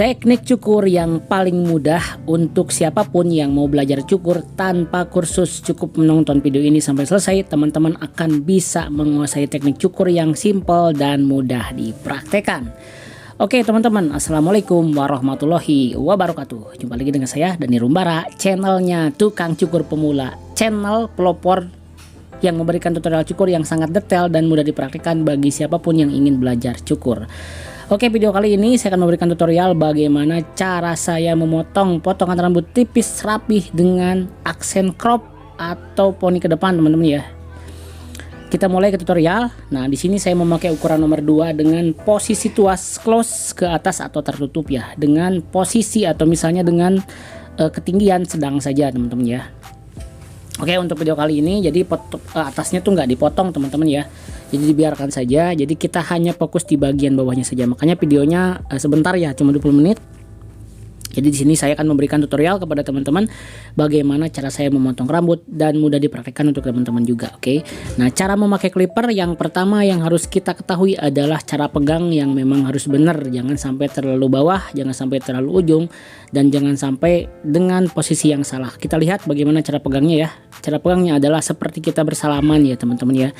Teknik cukur yang paling mudah untuk siapapun yang mau belajar cukur tanpa kursus. Cukup menonton video ini sampai selesai, teman-teman akan bisa menguasai teknik cukur yang simple dan mudah dipraktekkan. Oke teman-teman, assalamualaikum warahmatullahi wabarakatuh. Jumpa lagi dengan saya Dani Rumbara, channelnya Tukang Cukur Pemula, channel pelopor yang memberikan tutorial cukur yang sangat detail dan mudah dipraktikkan bagi siapapun yang ingin belajar cukur. Oke, video kali ini saya akan memberikan tutorial bagaimana cara saya memotong potongan rambut tipis rapih dengan aksen crop atau poni ke depan, teman-teman ya. Kita mulai ke tutorial. Nah, di sini saya memakai ukuran nomor 2 dengan posisi tuas close ke atas atau tertutup ya. Dengan posisi atau misalnya dengan ketinggian sedang saja, teman-teman ya. Oke, untuk video kali ini jadi atasnya tuh nggak dipotong, teman-teman ya. Jadi dibiarkan saja. Jadi kita hanya fokus di bagian bawahnya saja. Makanya videonya sebentar ya, cuma 20 menit. Jadi di sini saya akan memberikan tutorial kepada teman-teman bagaimana cara saya memotong rambut dan mudah dipraktikkan untuk teman-teman juga, oke. Nah, cara memakai clipper yang pertama yang harus kita ketahui adalah cara pegang yang memang harus benar. Jangan sampai terlalu bawah, jangan sampai terlalu ujung, dan jangan sampai dengan posisi yang salah. Kita lihat bagaimana cara pegangnya ya. Cara pegangnya adalah seperti kita bersalaman ya, teman-teman ya.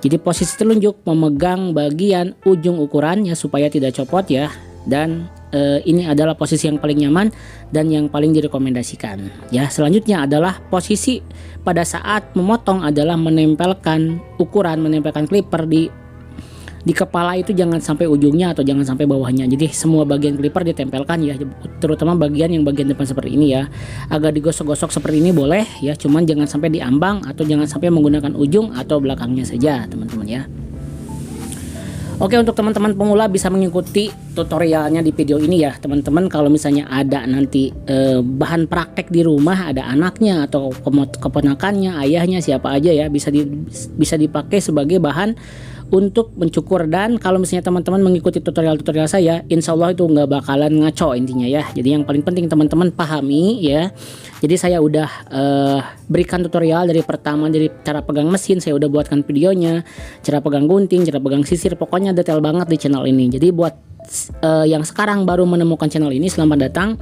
Jadi posisi telunjuk memegang bagian ujung ukurannya supaya tidak copot ya. Dan ini adalah posisi yang paling nyaman dan yang paling direkomendasikan ya. Selanjutnya adalah posisi pada saat memotong adalah menempelkan ukuran, menempelkan clipper di kepala itu jangan sampai ujungnya atau jangan sampai bawahnya. Jadi semua bagian clipper ditempelkan ya, terutama bagian depan seperti ini ya. Agak digosok-gosok seperti ini boleh ya, cuman jangan sampai diambang atau jangan sampai menggunakan ujung atau belakangnya saja, teman-teman ya. Oke, untuk teman-teman pemula bisa mengikuti tutorialnya di video ini ya, teman-teman. Kalau misalnya ada nanti bahan praktek di rumah, ada anaknya atau keponakannya, ayahnya, siapa aja ya, bisa dipakai sebagai bahan untuk mencukur. Dan kalau misalnya teman-teman mengikuti tutorial-tutorial saya, insya Allah itu nggak bakalan ngaco intinya ya. Jadi yang paling penting teman-teman pahami ya. Jadi saya udah berikan tutorial dari pertama, dari cara pegang mesin saya udah buatkan videonya, cara pegang gunting, cara pegang sisir, pokoknya detail banget di channel ini. Jadi buat yang sekarang baru menemukan channel ini, selamat datang.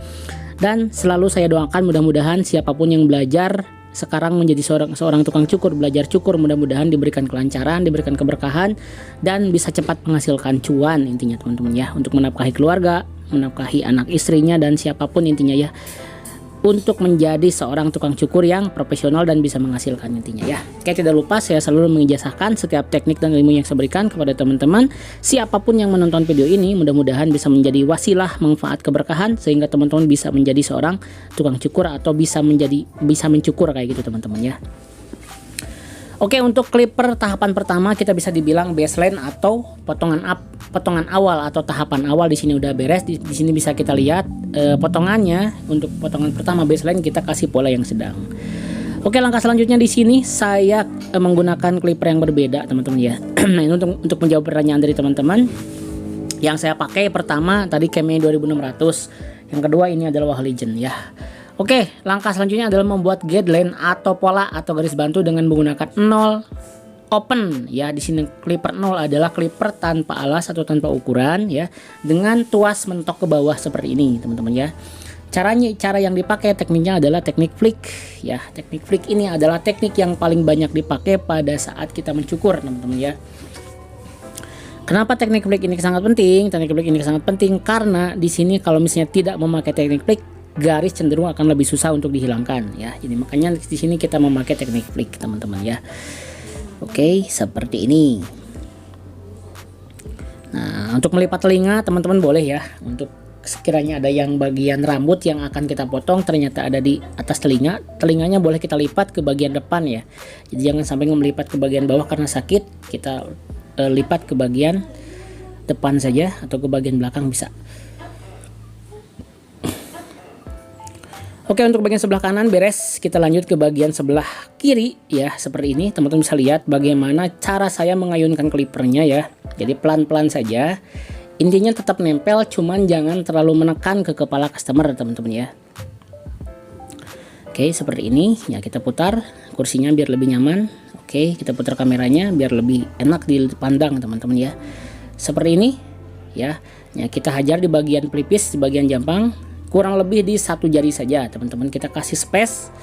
Dan selalu saya doakan mudah-mudahan siapapun yang belajar sekarang menjadi seorang tukang cukur, belajar cukur, mudah-mudahan diberikan kelancaran, diberikan keberkahan, dan bisa cepat menghasilkan cuan intinya, teman-teman ya, untuk menafkahi keluarga, menafkahi anak istrinya, dan siapapun intinya ya, untuk menjadi seorang tukang cukur yang profesional dan bisa menghasilkan intinya ya. Oke, tidak lupa saya selalu mengijazahkan setiap teknik dan ilmu yang saya berikan kepada teman-teman. Siapapun yang menonton video ini mudah-mudahan bisa menjadi wasilah manfaat keberkahan sehingga teman-teman bisa menjadi seorang tukang cukur atau bisa mencukur kayak gitu, teman-teman ya. Oke, untuk clipper tahapan pertama kita bisa dibilang baseline atau potongan awal atau tahapan awal di sini udah beres. Di sini bisa kita lihat potongannya. Untuk potongan pertama baseline kita kasih pola yang sedang. Oke, langkah selanjutnya di sini saya menggunakan clipper yang berbeda, teman-teman ya. Nah, ini untuk menjawab pertanyaan dari teman-teman. Yang saya pakai pertama tadi Keme 2600. Yang kedua ini adalah Wah Legend ya. Oke, langkah selanjutnya adalah membuat guideline atau pola atau garis bantu dengan menggunakan 0 open ya. Di sini clipper 0 adalah clipper tanpa alas atau tanpa ukuran ya, dengan tuas mentok ke bawah seperti ini, teman-teman ya. Cara yang dipakai tekniknya adalah teknik flick ya. Teknik flick ini adalah teknik yang paling banyak dipakai pada saat kita mencukur, teman-teman ya. Kenapa teknik flick ini sangat penting? Teknik flick ini sangat penting karena di sini kalau misalnya tidak memakai teknik flick, garis cenderung akan lebih susah untuk dihilangkan ya. Jadi makanya di sini kita memakai teknik flick, teman-teman ya. Oke, seperti ini. Nah, untuk melipat telinga teman-teman boleh ya. Untuk sekiranya ada yang bagian rambut yang akan kita potong ternyata ada di atas telinga, telinganya boleh kita lipat ke bagian depan ya. Jadi jangan sampai melipat ke bagian bawah karena sakit. Kita lipat ke bagian depan saja atau ke bagian belakang bisa. Oke, untuk bagian sebelah kanan beres, kita lanjut ke bagian sebelah kiri ya, seperti ini. Teman-teman bisa lihat bagaimana cara saya mengayunkan clippernya ya. Jadi pelan-pelan saja. Intinya tetap nempel, cuman jangan terlalu menekan ke kepala customer, teman-teman ya. Oke, seperti ini ya, kita putar kursinya biar lebih nyaman. Oke, kita putar kameranya biar lebih enak dipandang, teman-teman ya. Seperti ini. ya. Ya, kita hajar di bagian pelipis, di bagian jampang kurang lebih di 1 jari saja teman-teman. Kita kasih space.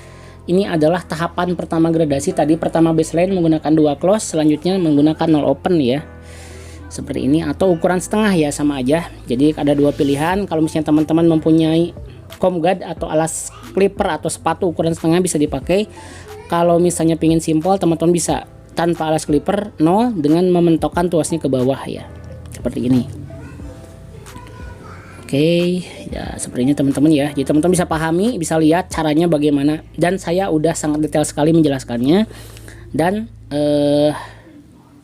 Ini adalah tahapan pertama gradasi. Tadi pertama baseline menggunakan 2 close, selanjutnya menggunakan 0 open ya, seperti ini, atau ukuran setengah ya, sama aja. Jadi ada 2 pilihan. Kalau misalnya teman-teman mempunyai comb guard atau alas clipper atau sepatu ukuran setengah bisa dipakai. Kalau misalnya pingin simpel, teman-teman bisa tanpa alas clipper 0 dengan mementokkan tuasnya ke bawah ya, seperti ini. Oke, ya sepertinya teman-teman ya. Jadi teman-teman bisa pahami, bisa lihat caranya bagaimana, dan saya udah sangat detail sekali menjelaskannya. Dan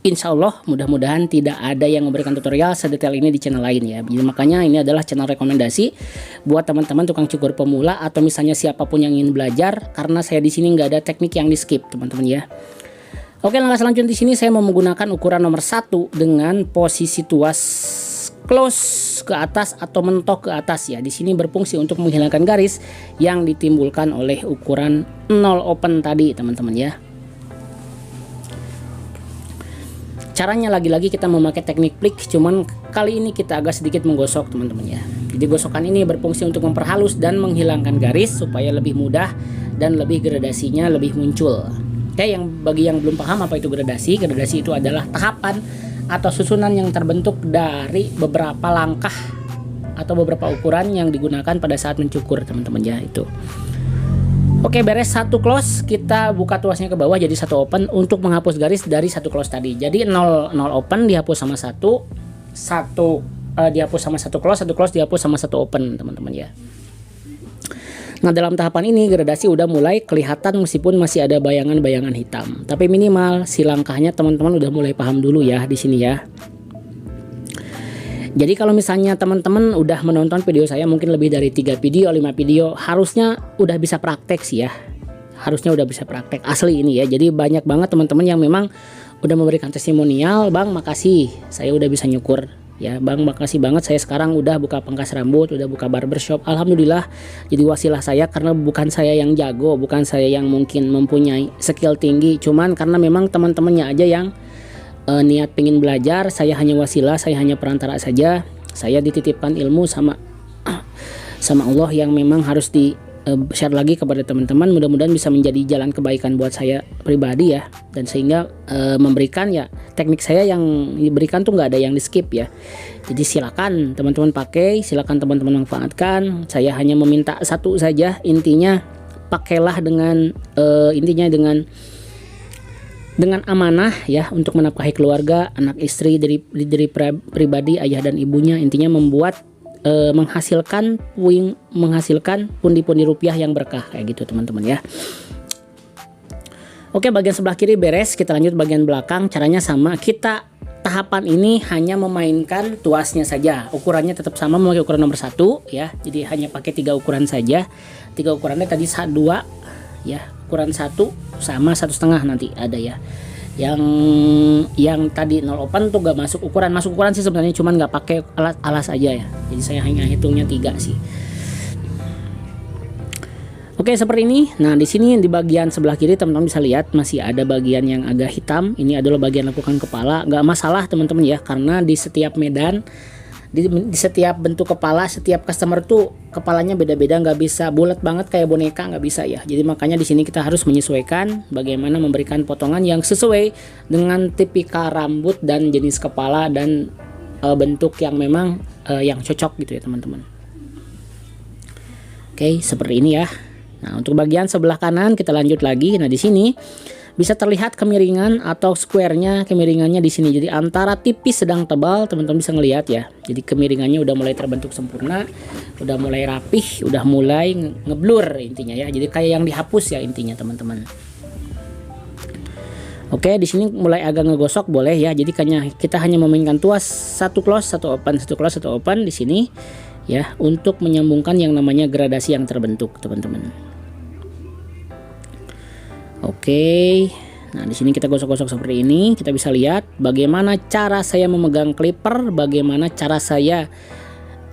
insya Allah mudah-mudahan tidak ada yang memberikan tutorial sedetail ini di channel lain ya. Jadi makanya ini adalah channel rekomendasi buat teman-teman tukang cukur pemula atau misalnya siapapun yang ingin belajar, karena saya di sini nggak ada teknik yang di skip teman-teman ya. Oke, langkah selanjutnya di sini saya mau menggunakan ukuran nomor 1 dengan posisi tuas close ke atas atau mentok ke atas ya. Di sini berfungsi untuk menghilangkan garis yang ditimbulkan oleh ukuran 0 open tadi teman-teman ya. Caranya lagi-lagi kita memakai teknik flick, cuman kali ini kita agak sedikit menggosok teman-teman ya. Jadi gosokan ini berfungsi untuk memperhalus dan menghilangkan garis supaya lebih mudah dan lebih gradasinya lebih muncul. Oke, bagi yang belum paham apa itu gradasi, gradasi itu adalah tahapan atau susunan yang terbentuk dari beberapa langkah atau beberapa ukuran yang digunakan pada saat mencukur teman-teman ya, itu. Oke, beres 1 close, kita buka tuasnya ke bawah jadi 1 open untuk menghapus garis dari 1 close tadi. Jadi 0 open dihapus sama 1 dihapus sama 1 close dihapus sama 1 open teman-teman ya. Nah, dalam tahapan ini gradasi udah mulai kelihatan meskipun masih ada bayangan-bayangan hitam. Tapi minimal si langkahnya teman-teman udah mulai paham dulu ya di sini ya. Jadi kalau misalnya teman-teman udah menonton video saya mungkin lebih dari 3 video, 5 video, harusnya udah bisa praktek sih ya. Harusnya udah bisa praktek asli ini ya. Jadi banyak banget teman-teman yang memang udah memberikan testimonial, "Bang, makasih, saya udah bisa nyukur." Ya, "Bang, makasih banget, saya sekarang udah buka pangkas rambut, udah buka barbershop." Alhamdulillah, jadi wasilah saya karena bukan saya yang jago, bukan saya yang mungkin mempunyai skill tinggi, cuman karena memang teman-temannya aja yang niat pengen belajar. Saya hanya wasilah, saya hanya perantara saja. Saya dititipkan ilmu sama Allah yang memang harus di share lagi kepada teman-teman. Mudah-mudahan bisa menjadi jalan kebaikan buat saya pribadi ya, dan sehingga memberikan ya teknik saya yang diberikan tuh nggak ada yang di skip ya. Jadi silakan teman-teman pakai, silakan teman-teman manfaatkan. Saya hanya meminta satu saja, intinya pakailah dengan intinya dengan amanah ya, untuk menafkahi keluarga, anak istri, dari pribadi ayah dan ibunya. Intinya membuat menghasilkan pundi-pundi rupiah yang berkah kayak gitu teman-teman ya. Oke, bagian sebelah kiri beres, kita lanjut bagian belakang. Caranya sama, kita tahapan ini hanya memainkan tuasnya saja. Ukurannya tetap sama, memakai ukuran nomor 1 ya. Jadi hanya pakai 3 ukuran saja. 3 ukurannya tadi 2 ya, ukuran 1 sama 1,5 nanti ada ya. Yang tadi 0 open tuh gak masuk ukuran sih sebenarnya, cuman nggak pakai alas aja ya. Jadi saya hanya hitungnya 3 sih. Oke, seperti ini. Nah, di sini di bagian sebelah kiri teman-teman bisa lihat masih ada bagian yang agak hitam. Ini adalah bagian lekukan kepala. Gak masalah teman-teman ya, karena di setiap medan, di setiap bentuk kepala, setiap customer tuh kepalanya beda-beda, nggak bisa bulat banget kayak boneka, nggak bisa ya. Jadi makanya di sini kita harus menyesuaikan bagaimana memberikan potongan yang sesuai dengan tipikal rambut dan jenis kepala dan bentuk yang memang yang cocok gitu ya teman-teman. Oke, seperti ini ya. Nah, untuk bagian sebelah kanan kita lanjut lagi. Nah, di sini bisa terlihat kemiringan atau square-nya, kemiringannya di sini. Jadi antara tipis sedang tebal, teman-teman bisa ngelihat ya. Jadi kemiringannya udah mulai terbentuk sempurna, udah mulai rapih, udah mulai ngeblur intinya ya. Jadi kayak yang dihapus ya intinya teman-teman. Oke, di sini mulai agak ngegosok boleh ya. Jadi kita hanya memainkan tuas 1 close, 1 open, 1 close, 1 open di sini ya, untuk menyambungkan yang namanya gradasi yang terbentuk teman-teman. Oke, nah di sini kita gosok-gosok seperti ini. Kita bisa lihat bagaimana cara saya memegang clipper, bagaimana cara saya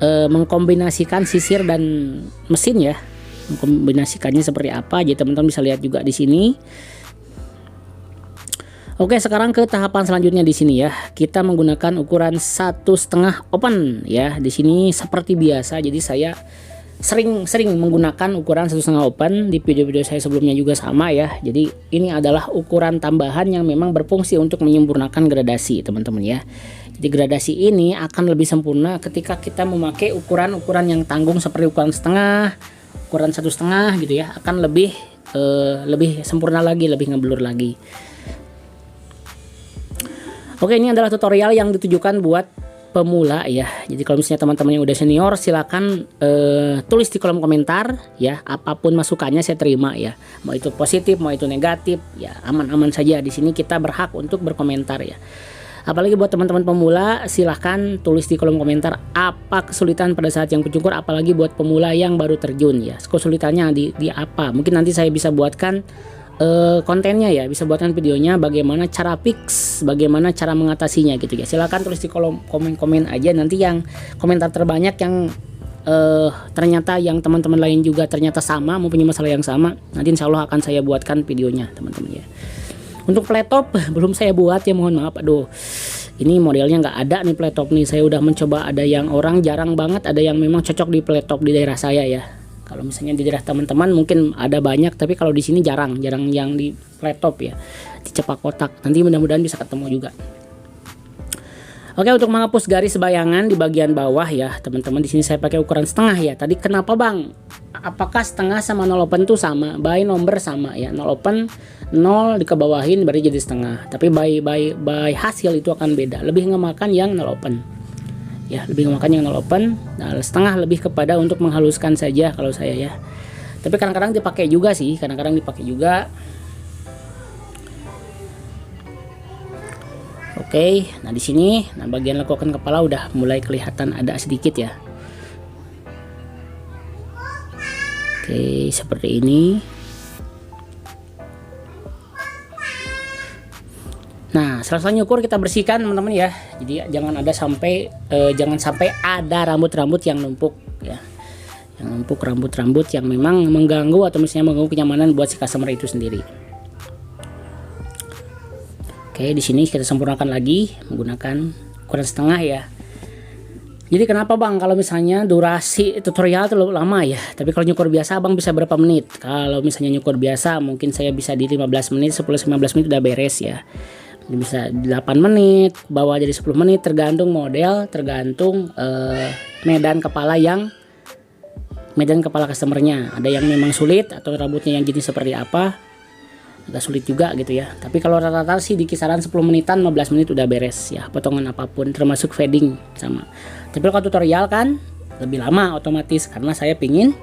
mengkombinasikan sisir dan mesin ya, mengkombinasikannya seperti apa. Jadi teman-teman bisa lihat juga di sini. Oke, sekarang ke tahapan selanjutnya di sini ya. Kita menggunakan ukuran 1,5 open ya. Di sini seperti biasa, jadi saya sering menggunakan ukuran 1,5 open. Di video-video saya sebelumnya juga sama ya. Jadi ini adalah ukuran tambahan yang memang berfungsi untuk menyempurnakan gradasi, teman-teman ya. Jadi gradasi ini akan lebih sempurna ketika kita memakai ukuran-ukuran yang tanggung seperti ukuran setengah, ukuran 1,5 gitu ya. Akan lebih sempurna lagi, lebih ngeblur lagi. Oke, ini adalah tutorial yang ditujukan buat pemula ya. Jadi kalau misalnya teman-teman yang udah senior, silakan tulis di kolom komentar ya. Apapun masukannya saya terima ya. Mau itu positif, mau itu negatif, ya aman-aman saja. Di sini kita berhak untuk berkomentar ya. Apalagi buat teman-teman pemula, silahkan tulis di kolom komentar apa kesulitan pada saat yang mencukur. Apalagi buat pemula yang baru terjun ya. Kesulitannya di apa? Mungkin nanti saya bisa buatkan kontennya ya, bisa buatkan videonya bagaimana cara fix, bagaimana cara mengatasinya gitu ya. Silahkan tulis di kolom komen aja, nanti yang komentar terbanyak yang ternyata yang teman-teman lain juga ternyata sama, mempunyai masalah yang sama, nanti insya Allah akan saya buatkan videonya teman-teman ya. Untuk playtop belum saya buat ya, mohon maaf. Aduh, ini modelnya nggak ada nih playtop nih. Saya udah mencoba, ada yang orang jarang banget, ada yang memang cocok di playtop di daerah saya ya. Kalau misalnya di daerah teman-teman mungkin ada banyak, tapi kalau di sini jarang yang di laptop ya, di cepak kotak. Nanti mudah-mudahan bisa ketemu juga. Oke, untuk menghapus garis bayangan di bagian bawah ya, teman-teman, di sini saya pakai ukuran setengah ya. Tadi kenapa bang? Apakah setengah sama 0 open tuh sama? By number sama ya. 0 open 0 dikebawahin berarti jadi setengah. Tapi by hasil itu akan beda. Lebih ngemakan yang 0 open. Ya, lebih memakan yang 0 open. Nah, setengah lebih kepada untuk menghaluskan saja kalau saya ya. Tapi kadang-kadang dipakai juga sih, kadang-kadang dipakai juga. Oke, nah di sini, nah bagian lekukan kepala udah mulai kelihatan ada sedikit ya. Oke, seperti ini. Nah, setelah nyukur kita bersihkan teman-teman ya. Jadi jangan sampai ada rambut-rambut yang numpuk ya. Yang numpuk rambut-rambut yang memang mengganggu atau misalnya mengganggu kenyamanan buat si customer itu sendiri. Oke, di sini kita sempurnakan lagi menggunakan ukuran setengah ya. Jadi kenapa bang kalau misalnya durasi tutorial terlalu lama ya, tapi kalau nyukur biasa bang bisa berapa menit? Kalau misalnya nyukur biasa mungkin saya bisa di 15 menit, 10-15 menit udah beres ya. Bisa 8 menit, bawah jadi 10 menit, tergantung model, tergantung medan kepala customernya. Ada yang memang sulit atau rambutnya yang jenis seperti apa, agak sulit juga gitu ya. Tapi kalau rata-rata sih di kisaran 10 menitan, 15 menit udah beres ya, potongan apapun termasuk fading sama. Tapi kalau tutorial kan lebih lama otomatis, karena saya pingin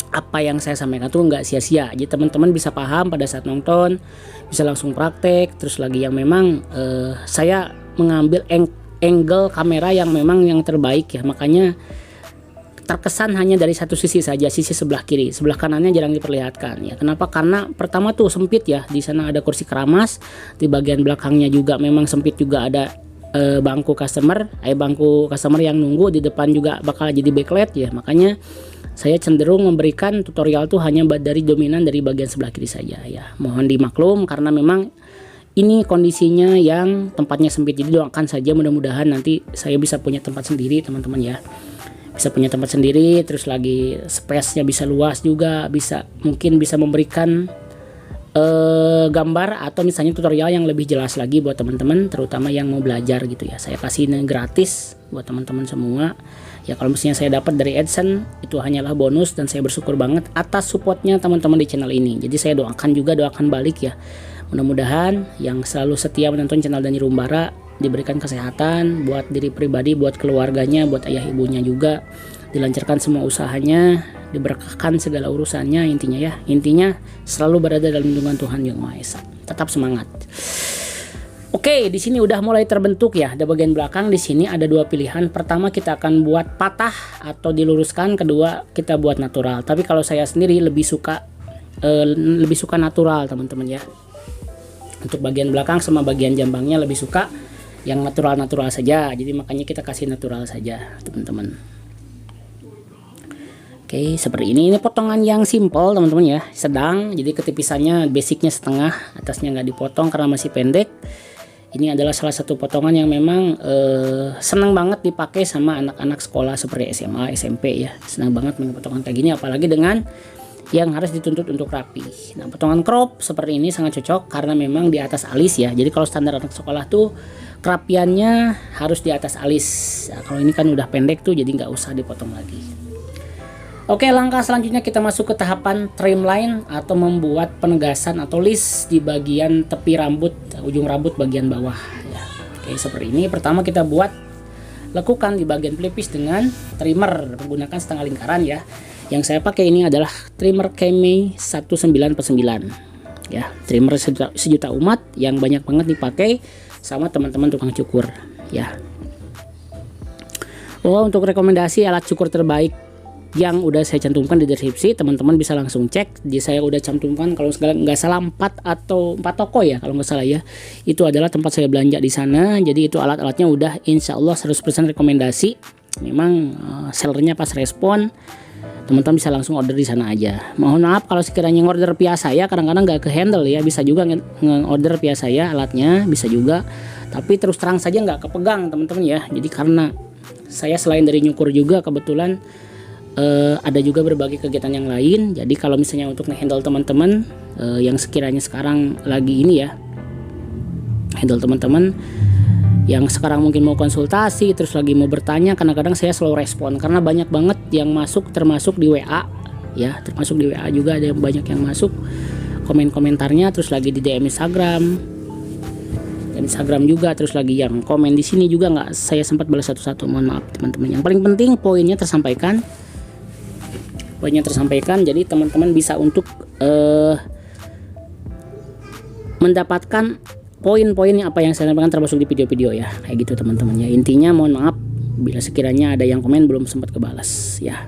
apa yang saya sampaikan tuh nggak sia-sia. Jadi teman-teman bisa paham pada saat nonton, bisa langsung praktek. Terus lagi yang memang saya mengambil angle kamera yang memang yang terbaik ya, makanya terkesan hanya dari satu sisi saja, sisi sebelah kiri, sebelah kanannya jarang diperlihatkan ya. Kenapa? Karena pertama tuh sempit ya, di sana ada kursi keramas, di bagian belakangnya juga memang sempit, juga ada bangku customer yang nunggu, di depan juga bakal jadi backlight ya. Makanya saya cenderung memberikan tutorial tuh hanya dari dominan dari bagian sebelah kiri saja ya. Mohon dimaklum karena memang ini kondisinya yang tempatnya sempit. Jadi doakan saja mudah-mudahan nanti saya bisa punya tempat sendiri teman-teman ya. Bisa punya tempat sendiri, terus lagi space-nya bisa luas juga, mungkin bisa memberikan gambar atau misalnya tutorial yang lebih jelas lagi buat teman-teman, terutama yang mau belajar gitu ya. Saya kasih ini gratis buat teman-teman semua ya. Kalau misalnya saya dapat dari AdSense itu hanyalah bonus, dan saya bersyukur banget atas supportnya teman-teman di channel ini. Jadi saya doakan balik ya, mudah-mudahan yang selalu setia menonton channel Dani Rumbara diberikan kesehatan buat diri pribadi, buat keluarganya, buat ayah ibunya juga, dilancarkan semua usahanya, diberkahkan segala urusannya. Intinya selalu berada dalam lindungan Tuhan Yang Maha Esa. Tetap semangat. Oke, di sini udah mulai terbentuk ya. Ada bagian belakang, di sini ada dua pilihan. Pertama kita akan buat patah atau diluruskan, kedua kita buat natural. Tapi kalau saya sendiri lebih suka natural teman-teman ya. Untuk bagian belakang sama bagian jambangnya lebih suka yang natural saja. Jadi makanya kita kasih natural saja teman-teman. Oke, seperti ini potongan yang simple teman-teman ya, sedang. Jadi ketipisannya basicnya setengah, atasnya nggak dipotong karena masih pendek. Ini adalah salah satu potongan yang memang senang banget dipakai sama anak-anak sekolah seperti SMA, SMP ya. Senang banget dengan potongan kayak gini, apalagi dengan yang harus dituntut untuk rapi. Nah, potongan crop seperti ini sangat cocok karena memang di atas alis ya. Jadi kalau standar anak sekolah tuh kerapiannya harus di atas alis. Nah, kalau ini kan udah pendek tuh, jadi nggak usah dipotong lagi. Oke, langkah selanjutnya kita masuk ke tahapan trimline atau membuat penegasan atau list di bagian tepi rambut, ujung rambut bagian bawah ya. Oke, seperti ini. Pertama kita buat lekukan di bagian pelipis dengan trimmer menggunakan setengah lingkaran ya. Yang saya pakai ini adalah trimmer Kemei 19/9 ya, trimmer sejuta umat yang banyak banget dipakai sama teman-teman tukang cukur ya. Oh, untuk rekomendasi alat cukur terbaik yang udah saya cantumkan di deskripsi, teman-teman bisa langsung cek. Di saya udah cantumkan kalau nggak salah 4 toko ya kalau nggak salah ya. Itu adalah tempat saya belanja di sana. Jadi itu alat-alatnya udah insya Allah 100% rekomendasi. Memang sellernya pas respon, teman-teman bisa langsung order di sana aja. Mohon maaf kalau sekiranya order via saya kadang-kadang nggak ke handle ya. Bisa juga order via saya alatnya, bisa juga. Tapi terus terang saja nggak kepegang teman-teman ya. Jadi karena saya selain dari nyukur juga kebetulan ada juga berbagai kegiatan yang lain. Jadi kalau misalnya untuk nge-handle teman-teman yang sekiranya sekarang lagi ini ya, handle teman-teman yang sekarang mungkin mau konsultasi terus lagi mau bertanya, kadang-kadang saya slow respon karena banyak banget yang masuk, termasuk di WA ya, termasuk di WA juga ada banyak yang masuk komen-komentarnya, terus lagi di DM Instagram juga, terus lagi yang komen di sini juga nggak saya sempat balas satu-satu, mohon maaf teman-teman. Yang paling penting poinnya tersampaikan. Jadi teman-teman bisa untuk mendapatkan poin-poin apa yang saya sampaikan termasuk di video-video ya, kayak gitu teman-teman ya. Intinya mohon maaf bila sekiranya ada yang komen belum sempat kebalas ya.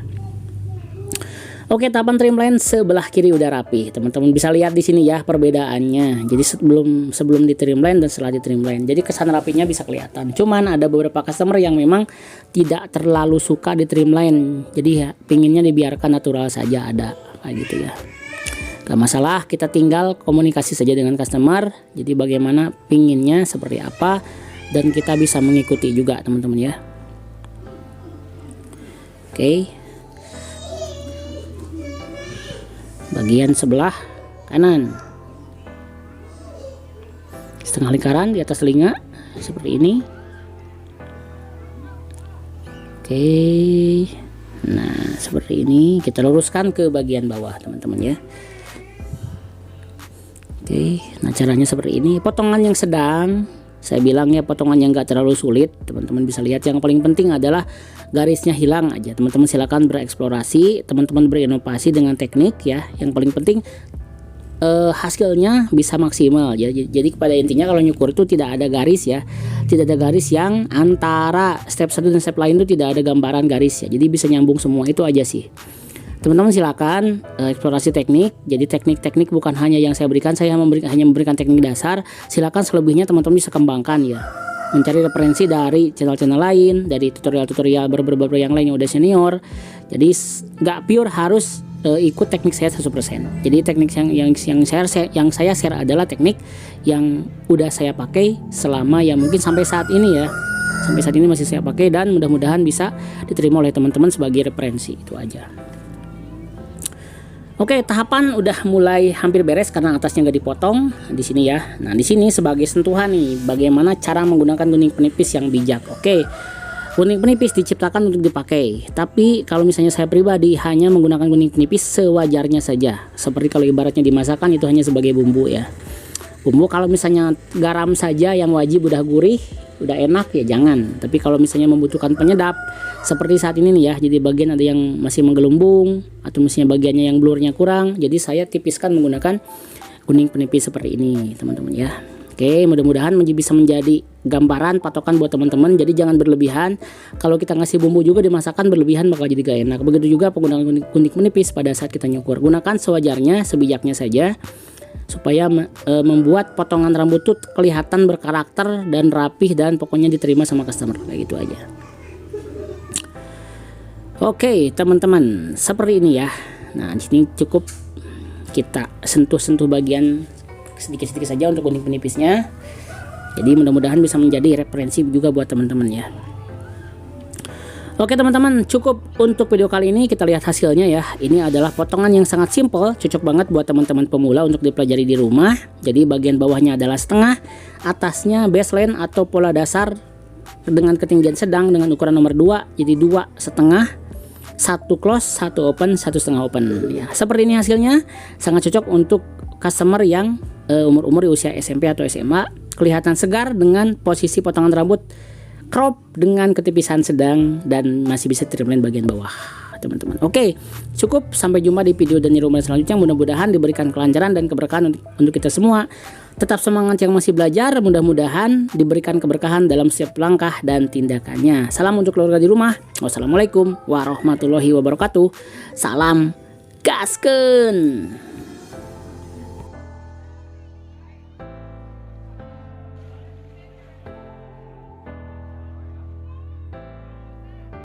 Oke, tahapan trimline sebelah kiri udah rapi. Teman-teman bisa lihat di sini ya perbedaannya. Jadi sebelum di trimline dan setelah di trimline. Jadi kesan rapinya bisa kelihatan. Cuman ada beberapa customer yang memang tidak terlalu suka di trimline. Jadi ya pinginnya dibiarkan natural saja, ada kayak gitu ya. Gak masalah, kita tinggal komunikasi saja dengan customer. Jadi bagaimana pinginnya seperti apa dan kita bisa mengikuti juga teman-teman ya. Oke. Bagian sebelah kanan, setengah lingkaran di atas telinga seperti ini. Oke, nah seperti ini kita luruskan ke bagian bawah teman-teman ya. Oke, nah caranya seperti ini. Potongan yang sedang, saya bilang ya potongan yang gak terlalu sulit. Teman-teman bisa lihat yang paling penting adalah garisnya hilang aja. Teman-teman silakan bereksplorasi, teman-teman berinovasi dengan teknik ya. Yang paling penting hasilnya bisa maksimal ya. Jadi pada intinya kalau nyukur itu tidak ada garis ya, tidak ada garis yang antara step satu dan step lain itu tidak ada gambaran garis ya. Jadi bisa nyambung semua, itu aja sih. Teman-teman silakan eksplorasi teknik. Jadi teknik-teknik bukan hanya yang saya berikan, saya hanya memberikan teknik dasar. Silakan selebihnya teman-teman bisa kembangkan ya. Mencari referensi dari channel-channel lain, dari tutorial-tutorial beberapa yang lain yang udah senior. Jadi nggak pure harus ikut teknik saya 100%. Jadi teknik yang saya share adalah teknik yang udah saya pakai selama ya mungkin sampai saat ini ya. Sampai saat ini masih saya pakai dan mudah-mudahan bisa diterima oleh teman-teman sebagai referensi, itu aja. Oke, tahapan udah mulai hampir beres karena atasnya nggak dipotong di sini ya. Nah, di sini sebagai sentuhan nih, bagaimana cara menggunakan gunting penipis yang bijak. Oke, gunting penipis diciptakan untuk dipakai. Tapi kalau misalnya saya pribadi hanya menggunakan gunting penipis sewajarnya saja. Seperti kalau ibaratnya dimasakan itu hanya sebagai bumbu ya. Bumbu kalau misalnya garam saja yang wajib udah gurih, udah enak ya jangan. Tapi kalau misalnya membutuhkan penyedap seperti saat ini nih ya, jadi bagian ada yang masih menggelembung atau misalnya bagiannya yang blurnya kurang, jadi saya tipiskan menggunakan gunting penipis seperti ini teman-teman ya. Oke, mudah-mudahan bisa menjadi gambaran patokan buat teman-teman. Jadi jangan berlebihan. Kalau kita ngasih bumbu juga dimasakkan berlebihan bakal jadi gak enak. Begitu juga penggunaan gunting penipis pada saat kita nyukur. Gunakan sewajarnya, sebijaknya saja supaya membuat potongan rambut tuh kelihatan berkarakter dan rapih dan pokoknya diterima sama customer, kayak gitu aja. Oke teman-teman, seperti ini ya. Nah di sini cukup kita sentuh-sentuh bagian sedikit-sedikit saja untuk gunting penipisnya. Jadi mudah-mudahan bisa menjadi referensi juga buat teman-teman ya. Oke teman-teman, cukup untuk video kali ini. Kita lihat hasilnya ya. Ini adalah potongan yang sangat simple, cocok banget buat teman-teman pemula untuk dipelajari di rumah. Jadi bagian bawahnya adalah setengah, atasnya baseline atau pola dasar dengan ketinggian sedang dengan ukuran nomor 2, jadi 2,5, 1 close, 1 open, 1,5 open ya. Seperti ini hasilnya, sangat cocok untuk customer yang umur-umur di usia SMP atau SMA, kelihatan segar dengan posisi potongan rambut crop dengan ketipisan sedang dan masih bisa trimline bagian bawah teman-teman. Oke, cukup, sampai jumpa di video dan rumah selanjutnya. Mudah-mudahan diberikan kelancaran dan keberkahan untuk kita semua. Tetap semangat yang masih belajar, mudah-mudahan diberikan keberkahan dalam setiap langkah dan tindakannya. Salam untuk keluarga di rumah. Wassalamualaikum warahmatullahi wabarakatuh. Salam gaskeun.